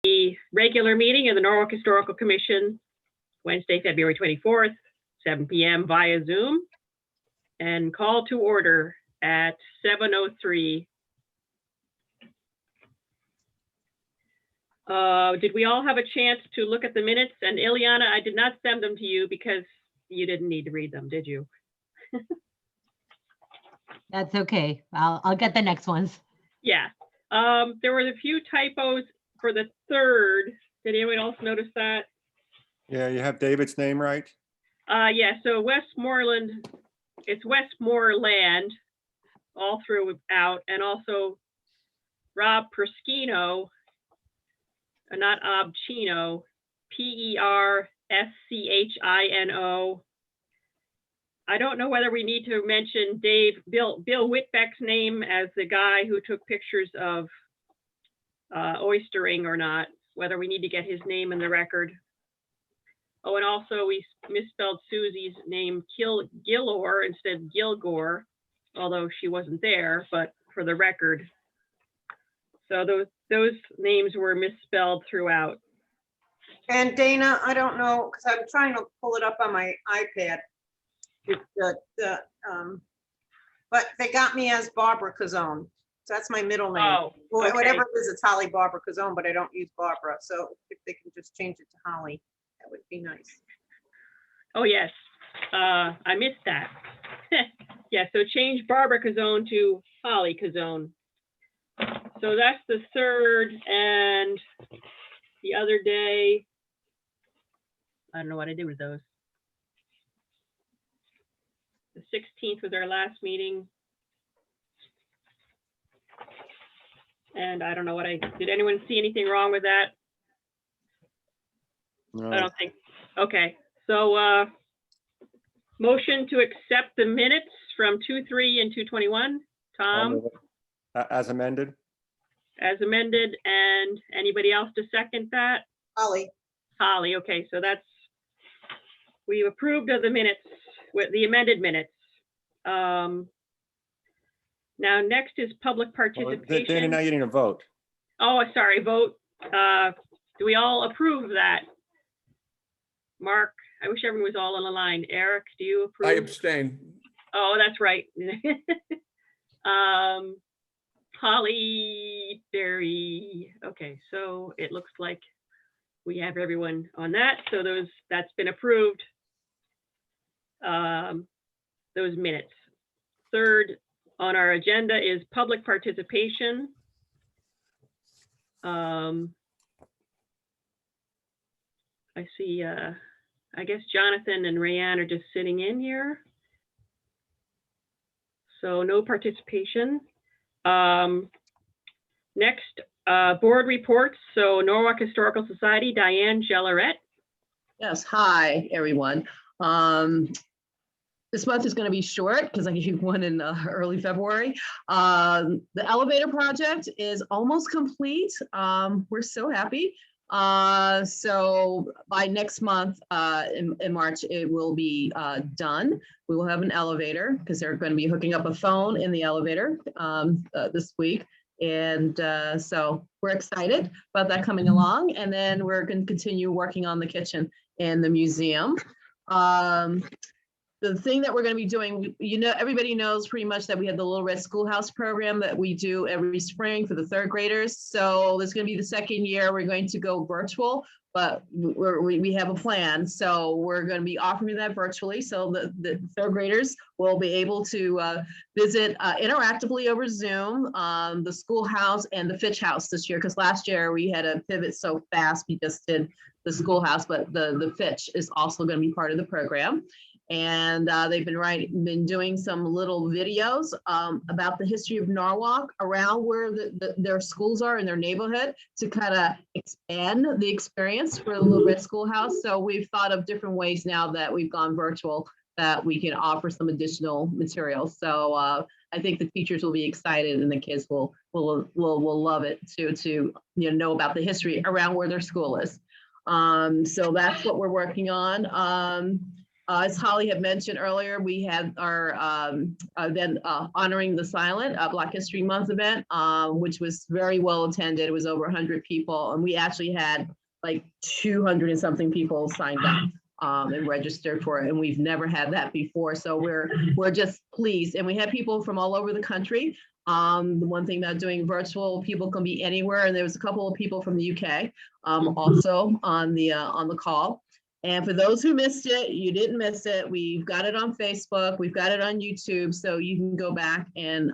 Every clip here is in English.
The regular meeting of the Norwalk Historical Commission, Wednesday, February 24th, 7 p.m. via Zoom, and call to order at 7:03. Did we all have a chance to look at the minutes? And Ileana, I did not send them to you because you didn't need to read them, did you? That's okay. I'll get the next ones. Yeah. There were a few typos for the 3rd. Did anyone else notice that? Yeah, you have David's name right? Yeah, so Westmoreland, it's Westmoreland all throughout, and also Rob Perskino, not Obchino, Perschino. I don't know whether we need to mention Bill Whitbeck's name as the guy who took pictures of oystering or not, whether we need to get his name in the record. Oh, and also we misspelled Susie's name Gilor instead of Gilgore, although she wasn't there, but for the record. So those names were misspelled throughout. And Dana, I don't know, because I'm trying to pull it up on my iPad. But they got me as Barbara Cazone. So that's my middle name. Oh, okay. Whatever it is, it's Holly Barbara Cazone, but I don't use Barbara. So if they can just change it to Holly, that would be nice. Oh, yes. I missed that. Yeah, so change Barbara Cazone to Holly Cazone. So that's the 3rd, and the other day, I don't know what I did with those. The 16th was our last meeting. And I don't know what did anyone see anything wrong with that? No. I don't think, okay. So motion to accept the minutes from 2/3 and 2/21. Tom, As amended? as amended, and anybody else to second that? Holly, Holly, okay, so we approved of the minutes, with the amended minutes. Now, next is public Well, participation. Dana, now you need a vote. Oh, sorry, vote. Do we all approve that? Mark, I wish everyone was all on the line. Eric, do you approve? I abstain. Oh, that's right. Holly, Barry. Okay, so it looks like we have everyone on that. So that's been approved. Those minutes. 3rd on our agenda is public participation. I see, I guess Jonathan and Rayanne are just sitting in here. So no participation. Next, board reports. So Norwalk Historical Society, Diane Gellerette. Yes, hi, everyone. This month is going to be short because I gave one in early February. The elevator project is almost complete. We're so happy. So by next month, in March, it will be done. We will have an elevator because they're going to be hooking up a phone in the elevator this week. And so we're excited about that coming along. And then we're going to continue working on the kitchen in the museum. The thing that we're going to be doing, everybody knows pretty much that we have the Little Red Schoolhouse program that we do every spring for the 3rd graders. So this is going to be the 2nd year. We're going to go virtual, but we have a plan. So we're going to be offering that virtually. So the 3rd graders will be able to visit interactively over Zoom, the schoolhouse and the Fitch House this year. Because last year we had to pivot so fast. We just did the schoolhouse, but the Fitch is also going to be part of the program. And they've been doing some little videos about the history of Norwalk around where their schools are in their neighborhood to kind of expand the experience for the Little Red Schoolhouse. So we've thought of different ways now that we've gone virtual that we can offer some additional materials. So I think the teachers will be excited and the kids will love it to know about the history around where their school is. So that's what we're working on. As Holly had mentioned earlier, we had our event honoring the silent Black History Month event, which was very well attended. It was over 100 people, and we actually had like 200 and something people signed up and registered for it, and we've never had that before. So we're just pleased, and we had people from all over the country. The one thing about doing virtual, people can be anywhere, and there was a couple of people from the UK also on the call. And for those who missed it, you didn't miss it. We've got it on Facebook, we've got it on YouTube, so you can go back and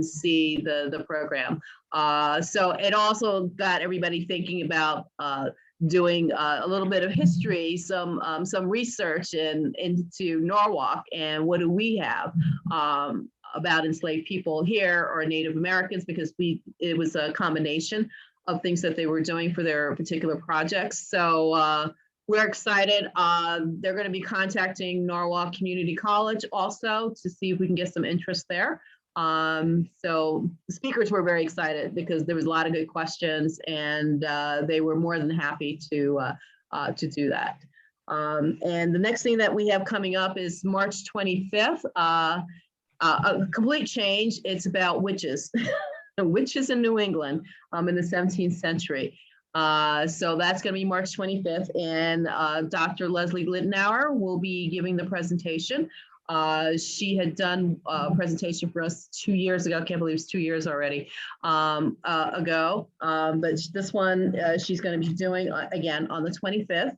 see the program. So it also got everybody thinking about doing a little bit of history, some research into Norwalk and what do we have about enslaved people here or Native Americans, because it was a combination of things that they were doing for their particular projects. So we're excited. They're going to be contacting Norwalk Community College also to see if we can get some interest there. So the speakers were very excited because there was a lot of good questions, and they were more than happy to do that. And the next thing that we have coming up is March 25th, a complete change. It's about witches, witches in New England in the 17th century. So that's going to be March 25th, and Dr. Leslie Littenauer will be giving the presentation. She had done a presentation for us 2 years ago. I can't believe it's 2 years already ago. But this one she's going to be doing again on the 25th.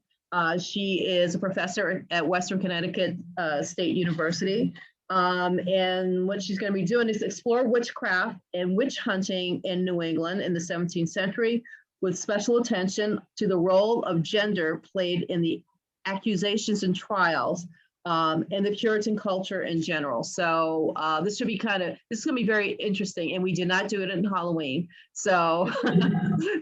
She is a professor at Western Connecticut State University. And what she's going to be doing is explore witchcraft and witch hunting in New England in the 17th century, with special attention to the role of gender played in the accusations and trials and the Puritan culture in general. So this should be this is going to be very interesting. And we did not do it in Halloween. So,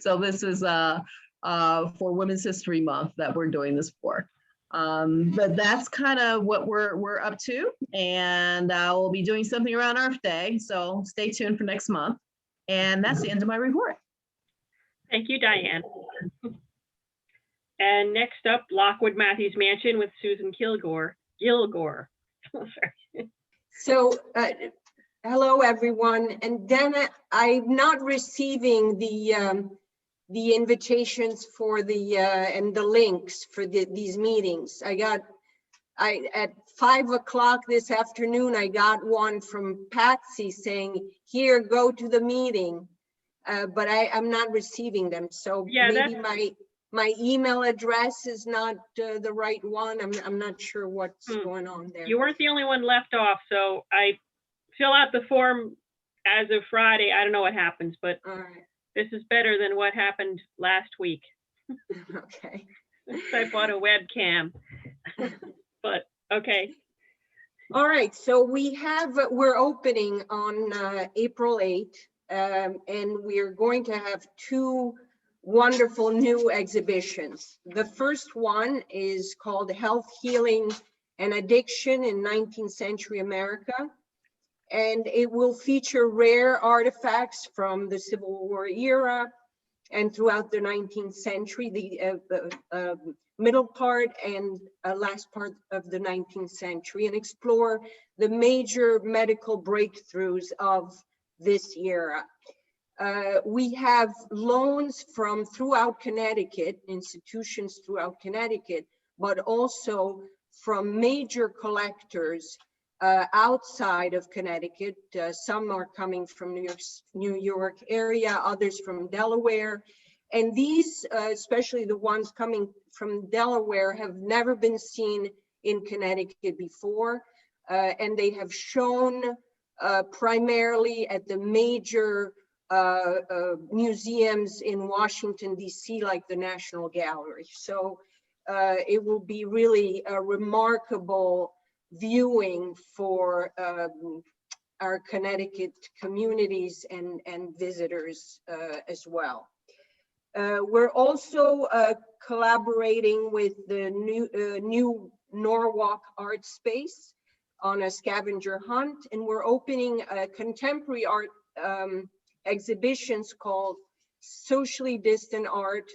so this is for Women's History Month that we're doing this for. But that's kind of what we're up to. And we'll be doing something around Earth Day. So stay tuned for next month. And that's the end of my report. Thank you, Diane. And next up, Lockwood Matthews Mansion with Susan Gilgore. Sorry. So, hello, everyone. And Dana, I'm not receiving the invitations for and the links for these meetings. At 5 o'clock this afternoon, I got one from Patsy saying, here, go to the meeting. But I'm not receiving them. So yeah, maybe my email address is not the right one. I'm not sure what's going on there. You weren't the only one left off. So I fill out the form as of Friday. I don't know what happens, but this is better than what happened last week. Okay. I bought a webcam, but okay. All right. So we're opening on April 8th. And we're going to have 2 wonderful new exhibitions. The first one is called Health, Healing, and Addiction in 19th Century America. And it will feature rare artifacts from the Civil War era and throughout the 19th century, the middle part and last part of the 19th century, and explore the major medical breakthroughs of this era. We have loans from throughout Connecticut, institutions throughout Connecticut, but also from major collectors outside of Connecticut. Some are coming from New York area, others from Delaware. And these, especially the ones coming from Delaware, have never been seen in Connecticut before. And they have shown primarily at the major museums in Washington, D.C., like the National Gallery. So it will be really a remarkable viewing for our Connecticut communities and visitors as well. We're also collaborating with the new Norwalk Art Space on a scavenger hunt, and we're opening a contemporary art exhibitions called Socially Distant Art,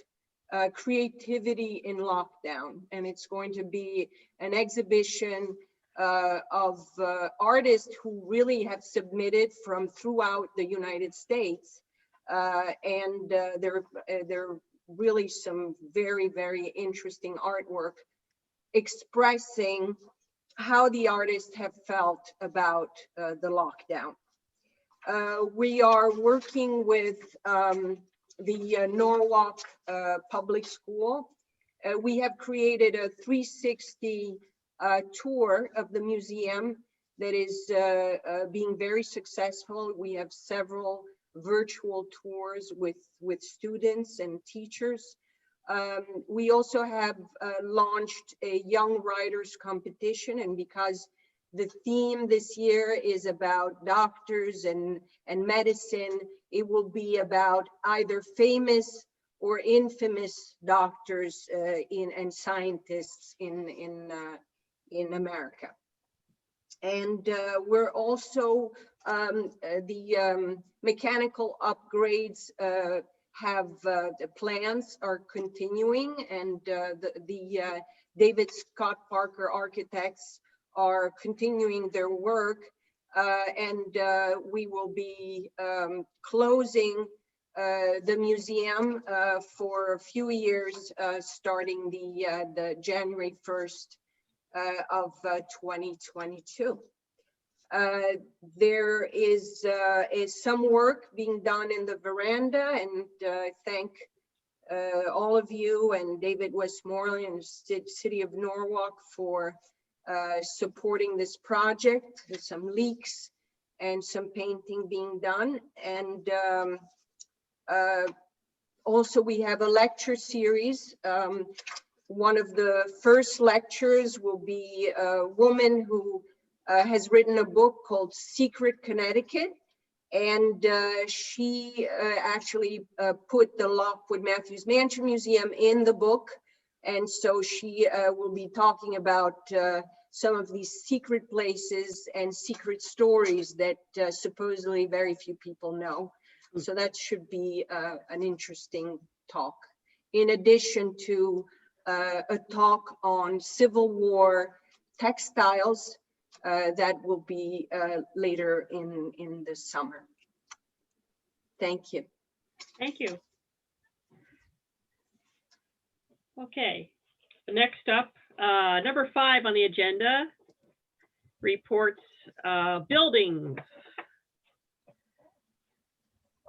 Creativity in Lockdown. And it's going to be an exhibition of artists who really have submitted from throughout the United States. And there are really some very, very interesting artwork expressing how the artists have felt about the lockdown. We are working with the Norwalk Public School. We have created a 360 tour of the museum that is being very successful. We have several virtual tours with students and teachers. We also have launched a young writers competition, and because the theme this year is about doctors and medicine, it will be about either famous or infamous doctors and scientists in America. And we're also, the mechanical upgrades the plans are continuing, and the David Scott Parker architects are continuing their work, and we will be closing the museum for a few years, starting the January 1st of 2022. There is some work being done in the veranda, and thank all of you and David Westmoreland and the City of Norwalk for supporting this project. There's some leaks and some painting being done. And also we have a lecture series. One of the first lectures will be a woman who has written a book called Secret Connecticut. And she actually put the Lockwood Matthews Mansion Museum in the book. And so she will be talking about some of these secret places and secret stories that supposedly very few people know. So that should be an interesting talk. In addition to a talk on Civil War textiles that will be later in the summer. Thank you. Thank you. Okay, next up, number 5 on the agenda, reports buildings.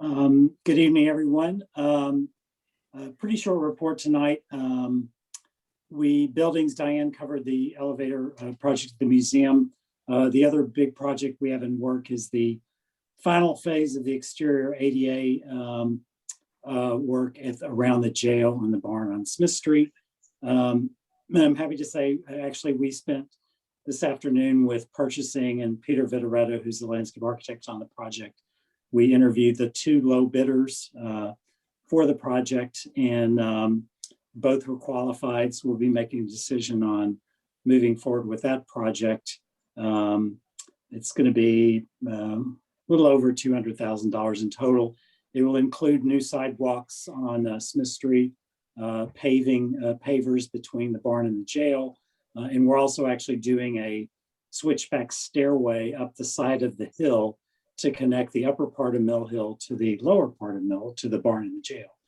Good evening, everyone. A pretty short report tonight. Diane covered the elevator project at the museum. The other big project we have in work is the final phase of the exterior ADA work around the jail and the barn on Smith Street. I'm happy to say, actually, we spent this afternoon with purchasing and Peter Vitoretto, who's the landscape architect on the project. We interviewed the 2 low bidders for the project, and both were qualified. So we'll be making a decision on moving forward with that project. It's going to be a little over $200,000 in total. It will include new sidewalks on Smith Street, pavers between the barn and the jail. And we're also actually doing a switchback stairway up the side of the hill to connect the upper part of Mill Hill to the lower part of Mill, to the barn and the jail.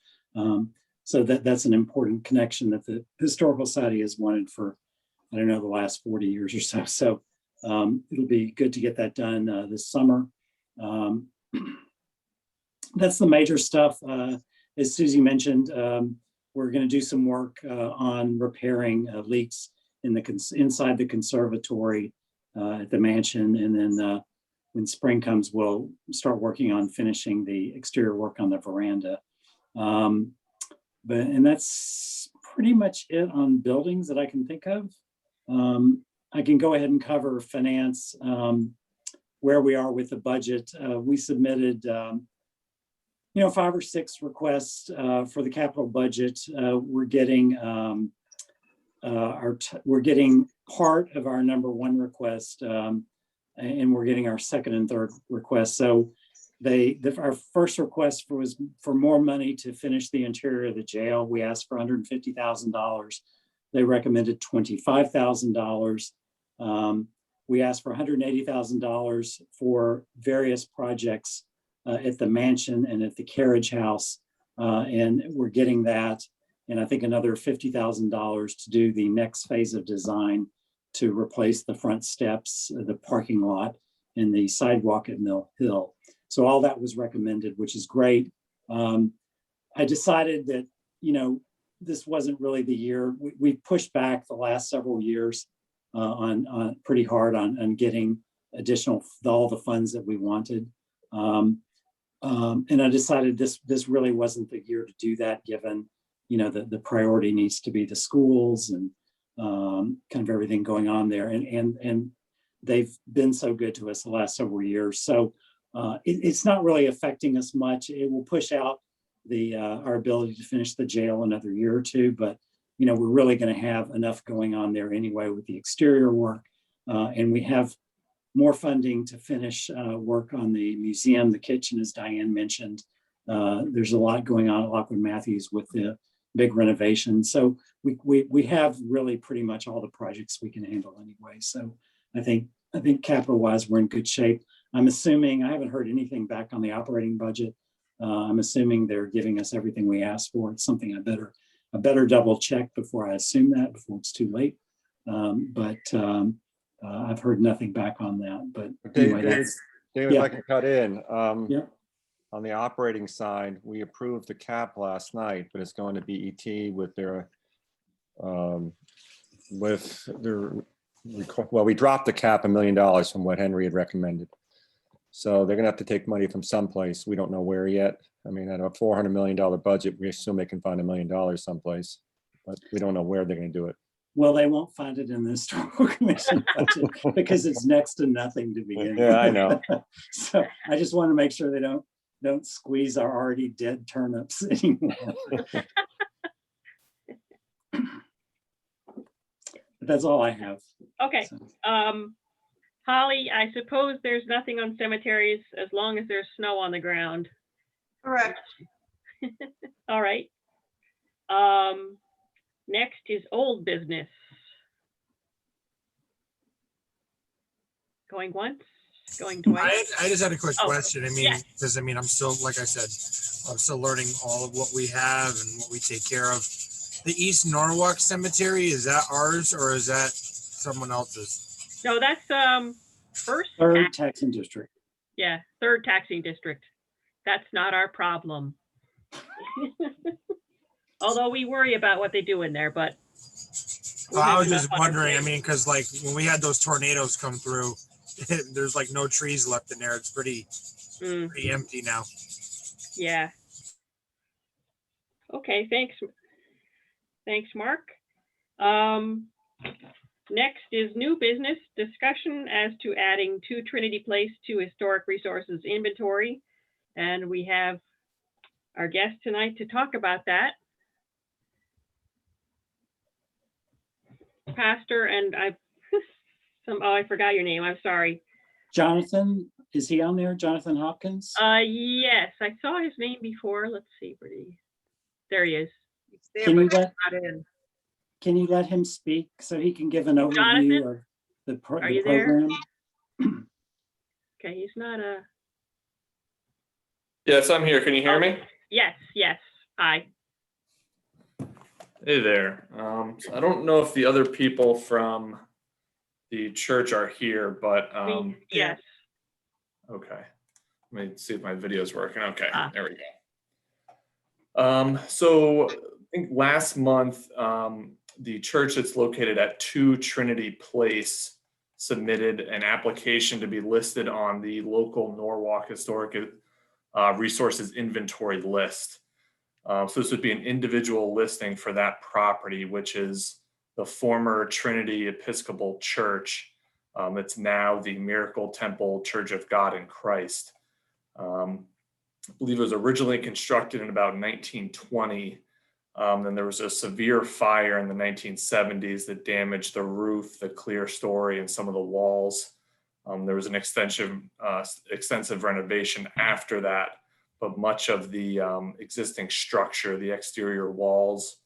So that's an important connection that the Historical Society has wanted for, I don't know, the last 40 years or so. So it'll be good to get that done this summer. That's the major stuff. As Susie mentioned, we're going to do some work on repairing leaks in inside the conservatory at the mansion, and then when spring comes, we'll start working on finishing the exterior work on the veranda. And that's pretty much it on buildings that I can think of. I can go ahead and cover finance, where we are with the budget. We submitted 5 or 6 requests for the capital budget. We're getting part of our number 1 request, and we're getting our second and third request. So our first request was for more money to finish the interior of the jail. We asked for $150,000. They recommended $25,000. We asked for $180,000 for various projects at the mansion and at the carriage house, and we're getting that. And I think another $50,000 to do the next phase of design to replace the front steps, the parking lot, and the sidewalk at Mill Hill. So all that was recommended, which is great. I decided that, this wasn't really the year. We pushed back the last several years on pretty hard on getting all the funds that we wanted. And I decided this really wasn't the year to do that, given, the priority needs to be the schools and kind of everything going on there. And they've been so good to us the last several years. So it's not really affecting us much. It will push out our ability to finish the jail another year or two, but we're really going to have enough going on there anyway with the exterior work. And we have more funding to finish work on the museum, the kitchen, as Diane mentioned. There's a lot going on at Lockwood Matthews with the big renovation. So we have really pretty much all the projects we can handle anyway. So I think capital wise, we're in good shape. I'm assuming, I haven't heard anything back on the operating budget. I'm assuming they're giving us everything we asked for. It's something I better double check before I assume that, before it's too late. But I've heard nothing back on that. But anyway, David, if yeah. I can cut in. Yeah. On the operating side, we approved the cap last night, but it's going to BET with their, well, we dropped the cap $1 million from what Henry had recommended. So they're gonna have to take money from someplace. We don't know where yet. I mean, at a $400 million budget, we assume they can find $1 million someplace, but we don't know where they're gonna do it. Well, they won't find it in the historical commission budget because it's next to nothing to begin with. Yeah, I know. So I just want to make sure they don't squeeze our already dead turnips anymore. That's all I have. Okay. So. Holly, I suppose there's nothing on cemeteries as long as there's snow on the ground. Correct. All right. Next is old business. Going once, going twice. I just had a quick Oh, question. I mean, yeah. because I'm still, like I said, I'm still learning all of what we have and what we take care of. The East Norwalk Cemetery, is that ours or is that someone else's? No, that's first. Third taxing district. Yeah, third taxing district. That's not our problem. Although we worry about what they do in there, but. Well, I was just wondering, I mean, because like when we had those tornadoes come through, there's like no trees left in there. It's pretty empty now. Yeah. Okay, thanks. Thanks, Mark. Next is new business discussion as to adding 2 Trinity Place to historic resources inventory. And we have our guest tonight to talk about that. Pastor, and I forgot your name. I'm sorry. Jonathan, is he on there? Jonathan Hopkins? Yes, I saw his name before. Let's see, there he is. It's there, Can but you it's let- not in. Can you let him speak so he can give an overview Jonathan? of the Are you there? program? Okay, he's not a. Yes, I'm here. Can you hear me? Yes. Hi. Hey there. So I don't know if the other people from the church are here, but Yes. okay. Let me see if my video is working. Okay, Ah. there we go. So I think last month, the church that's located at 2 Trinity Place submitted an application to be listed on the local Norwalk Historic Resources Inventory list. So this would be an individual listing for that property, which is the former Trinity Episcopal Church. It's now the Miracle Temple Church of God in Christ. I believe it was originally constructed in about 1920. Then there was a severe fire in the 1970s that damaged the roof, the clear story, and some of the walls. There was an extensive renovation after that, but much of the existing structure, the exterior walls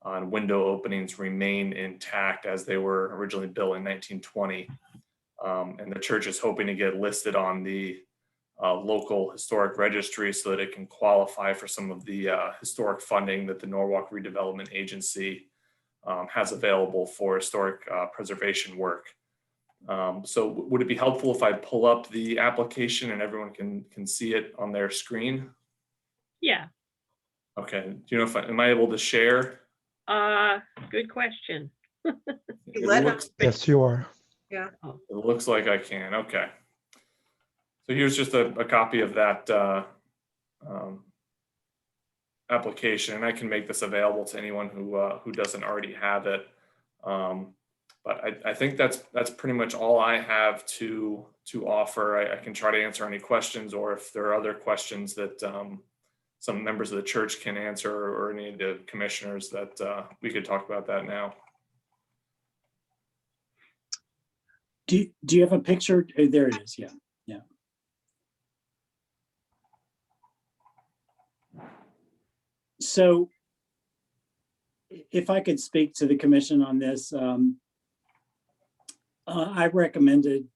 and window openings remain intact as they were originally built in 1920. And the church is hoping to get listed on the local historic registry so that it can qualify for some of the historic funding that the Norwalk Redevelopment Agency has available for historic preservation work. So would it be helpful if I pull up the application and everyone can see it on their screen? Yeah, Okay, do you know if am I able to share? good question. It let looks, Yes, you are. it looks like I can, okay. So here's just a copy of that application, and I can make this available to anyone who doesn't already have it. But I think that's pretty much all I have to offer. I can try to answer any questions, or if there are other questions that some members of the church can answer, or any of the commissioners, that we could talk about that now. Do you have a picture? There it is, yeah. So if I could speak to the commission on this, I recommended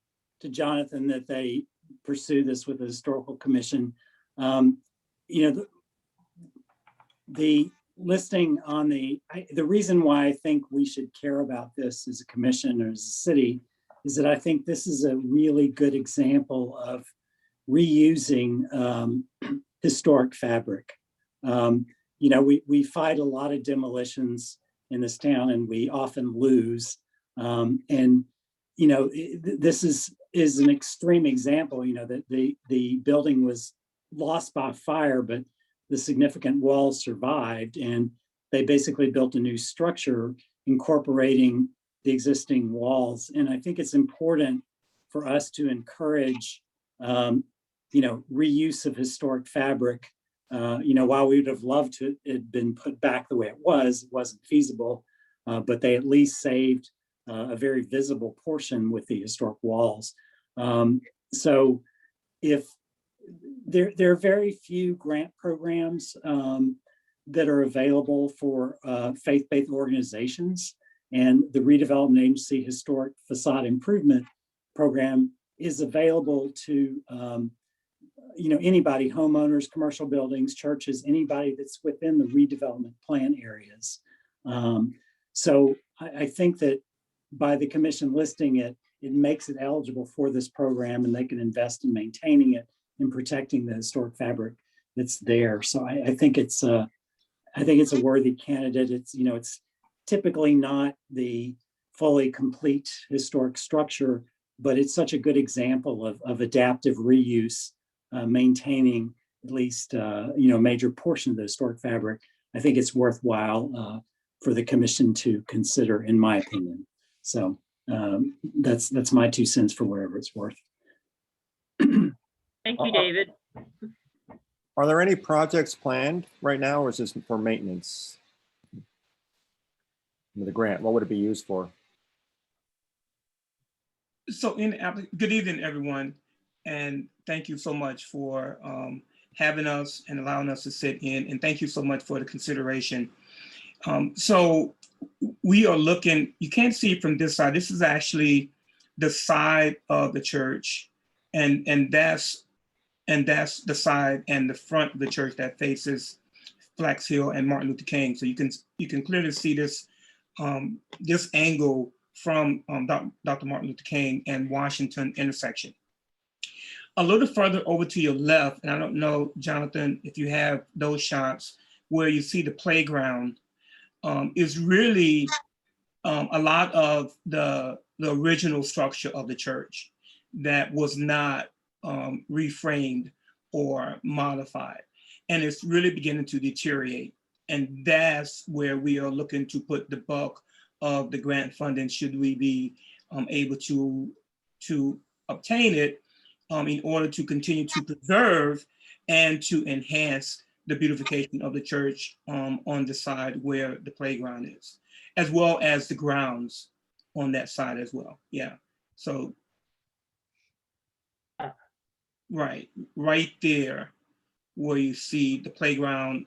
to Jonathan that they pursue this with the historical commission. The listing on the reason why I think we should care about this as a commission or as a city is that I think this is a really good example of reusing historic fabric. We fight a lot of demolitions in this town, and we often lose. This is an extreme example. That the building was lost by fire, but the significant walls survived, and they basically built a new structure incorporating the existing walls. And I think it's important for us to encourage, reuse of historic fabric. While we would have loved to it had been put back the way it wasn't feasible, but they at least saved a very visible portion with the historic walls. So if there are very few grant programs that are available for faith-based organizations, and the Redevelopment Agency Historic Facade Improvement Program is available to anybody, homeowners, commercial buildings, churches, anybody that's within the redevelopment plan areas. So I think that by the commission listing it, it makes it eligible for this program, and they can invest in maintaining it and protecting the historic fabric that's there. So I think it's a worthy candidate. It's typically not the fully complete historic structure, but it's such a good example of adaptive reuse, maintaining at least a major portion of the historic fabric. I think it's worthwhile for the commission to consider, in my opinion. So that's my 2 cents for whatever it's worth. Thank you, David. Are there any projects planned right now, or is this for maintenance? The grant, what would it be used for? So good evening, everyone. And thank you so much for having us and allowing us to sit in. And thank you so much for the consideration. So we are looking, you can't see it from this side. This is actually the side of the church. And that's the side and the front of the church that faces Flax Hill and Martin Luther King. So you can clearly see this this angle from Dr. Martin Luther King and Washington intersection. A little further over to your left, and I don't know, Jonathan, if you have those shots where you see the playground, is really a lot of the original structure of the church that was not reframed or modified. And it's really beginning to deteriorate. And that's where we are looking to put the bulk of the grant funding, should we be able to obtain it, in order to continue to preserve and to enhance the beautification of the church on the side where the playground is, as well as the grounds on that side as well. Yeah. So right there where you see the playground,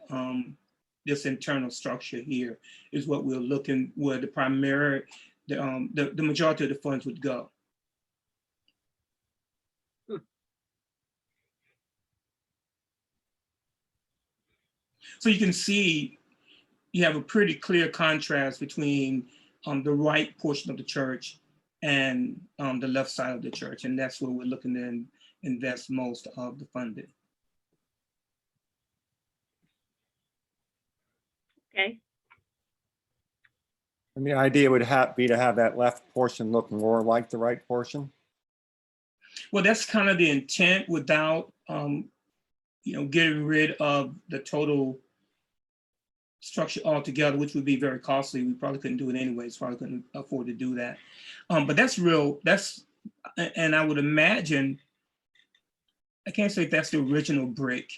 this internal structure here is what we're looking, where the primary, the majority of the funds would go. So you can see you have a pretty clear contrast between the right portion of the church and the left side of the church. And that's where we're looking to invest most of the funding. Okay, And the idea would be to have that left portion look more like the right portion. Well, that's kind of the intent without, getting rid of the total structure altogether, which would be very costly. We probably couldn't do it anyways, probably couldn't afford to do that. But that's real, and I would imagine, I can't say if that's the original brick,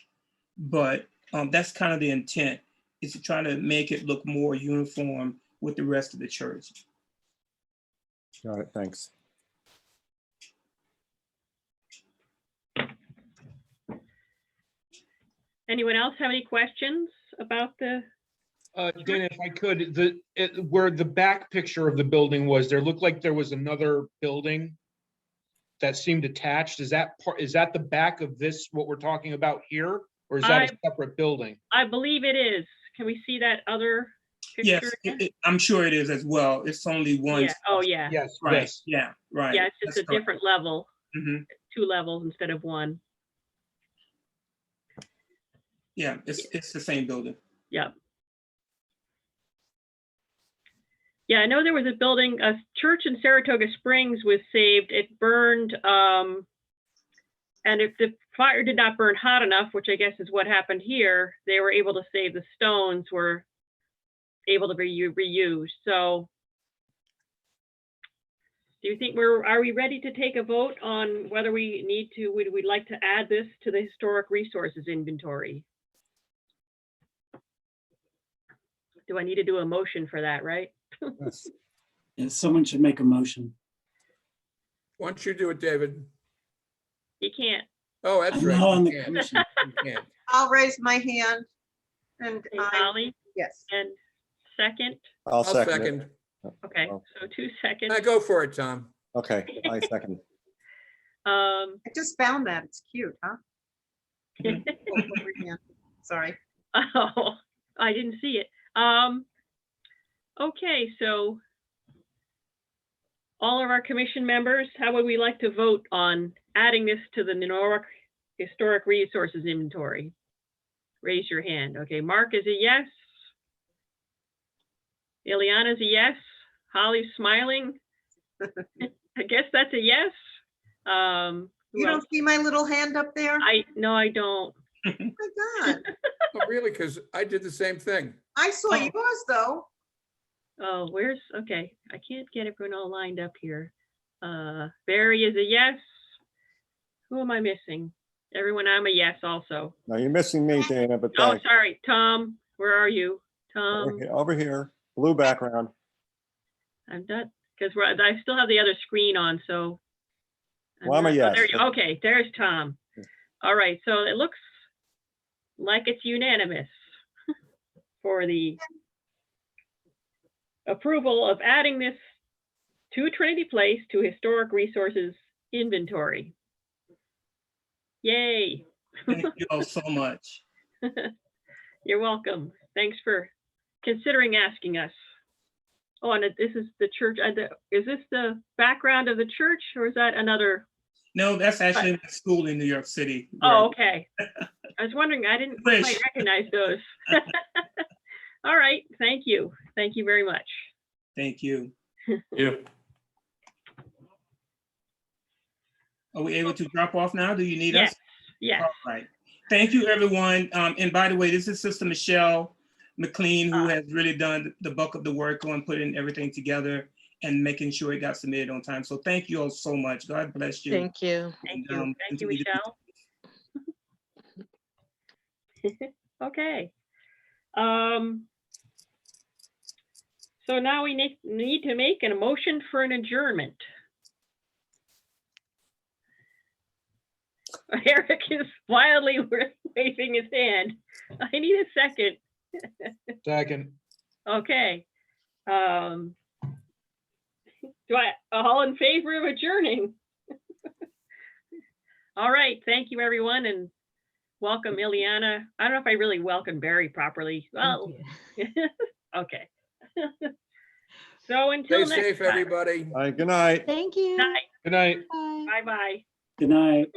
but that's kind of the intent, is to try to make it look more uniform with the rest of the church. Got it, thanks. anyone else have any questions about the, Dana, if I could, where the back picture of the building was, there looked like there was another building that seemed attached. Is that the back of this, what we're talking about here? Or is that a separate building? I believe it is. Can we see that other Yes, picture again? I'm sure it is as well. It's only one. Yeah, oh, yeah. Yes, Right, yes. yeah, right. Yeah, it's just That's a correct. different level, Mhm. 2 levels instead of 1. Yeah, it's the same building. Yep. Yeah, I know there was a building, a church in Saratoga Springs was saved. It burned, and if the fire did not burn hot enough, which I guess is what happened here, they were able to save the stones, were able to be reused. So do you think are we ready to take a vote on whether we need to, would we like to add this to the historic resources inventory? Do I need to do a motion for that, right? Yes. And someone should make a motion. Why don't you do it, David? You can't. Oh, that's I'm right. not on you the can't. commission. You can't. I'll raise my hand. And Hey, I, Holly, yes. and second. I'll I'll second it. second. Okay, Oh. so 2 seconds. Go for it, Tom. Okay, I second. I just found that. It's cute, huh? Sorry. Oh, I didn't see it. Okay, so all of our commission members, how would we like to vote on adding this to the Norwalk Historic Resources Inventory? Raise your hand. Okay, Mark is a yes. Ileana's a yes. Holly's smiling. I guess that's a yes. Who You else? don't see my little hand up there? No, I don't. Oh my God. Oh, really? Because I did the same thing. I saw yours though. Oh, okay, I can't get everyone all lined up here. Barry is a yes. Who am I missing? Everyone, I'm a yes also. No, you're missing me, Dana, but Oh, thanks. sorry, Tom, where are you? Over Tom, here- Over here, blue background. I'm done, because I still have the other screen on, so. Well, I'm a not- oh, there yes. you- Okay, there's Tom. All right, so it looks like it's unanimous for the approval of adding this to Trinity Place to Historic Resources Inventory. Yay. Thank you all so much. You're welcome. Thanks for considering asking us. Oh, and this is the church. Is this the background of the church or is that another? No, that's actually a school in New York City. Oh, okay. I was wondering, I didn't Wish. quite recognize those. All right, thank you. Thank you very much. Thank you. Yeah. Are we able to drop off now? Do you need Yes, us? yes. All right. Thank you, everyone. And by the way, this is Sister Michelle McLean, who has really done the bulk of the work on putting everything together and making sure it got submitted on time. So thank you all so much. God bless you. Thank you. Thank And, you. Thank you, continue to be Michelle. Okay. So now we need to make an motion for an adjournment. Here, wildly waving his hand. I need a second. Second. Okay. All in favor of adjourning? All right, thank you, everyone, and welcome, Ileana. I don't know if I really welcomed Barry properly. Well, Thank okay. So Stay until next safe, time. everybody. All right, good night. Thank you. Night. Good night. Bye. Bye-bye. Good night.